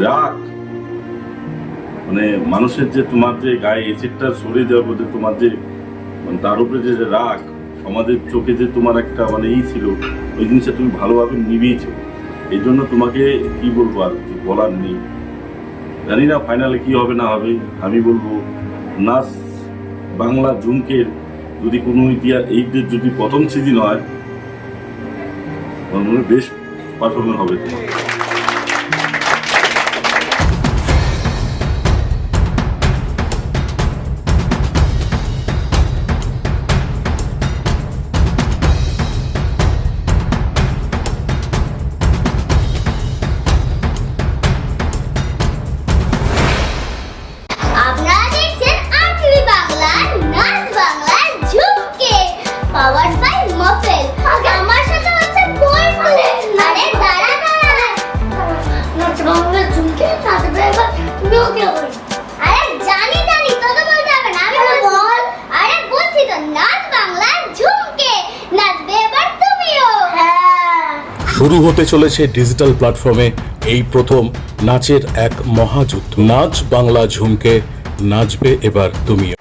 রাগ, মানে মানুষের যে তোমার যে গায়ে এসিডটা সরে যাওয়ার মধ্যে তোমার যে মানে তার উপরে যে রাগ, সমাজের চোখে যে তোমার একটা মানে ছিল, ওই জিনিসটা তুমি ভালোভাবে নিভিয়েছো। এই জন্য তোমাকে কি বলবো, আর কিছু বলার নেই। জানি না ফাইনালে কি হবে না হবে। আমি বলবো নাচ বাংলা ঝুমকের যদি কোনো ইতিহাস এইদের যদি প্রথম সিজন হয়, আমার মনে হয় বেশ পারফরমেন্স হবে তোমার। আপনারা দেখছেন RTV বাংলার নাচ বাংলার ঝুমকে পাওয়ার বাই মফেল। আমার সাথে হচ্ছে বই বলে আরে দাঁড়া নাচ বাংলার ঝুমকে নাচবে এবার তুমি ওকে বল। আরে জানি তোকে বলতে হবে না, আমি বল। আরে বলছি তো নাচ বাংলার ঝুমকে নাচবে এবার তুমিও। হ্যাঁ, শুরু হতে চলেছে ডিজিটাল প্ল্যাটফর্মে এই প্রথম নাচের এক মহাযুদ্ধ। নাচ বাংলা ঝুমকে, নাচবে এবার তুমিও।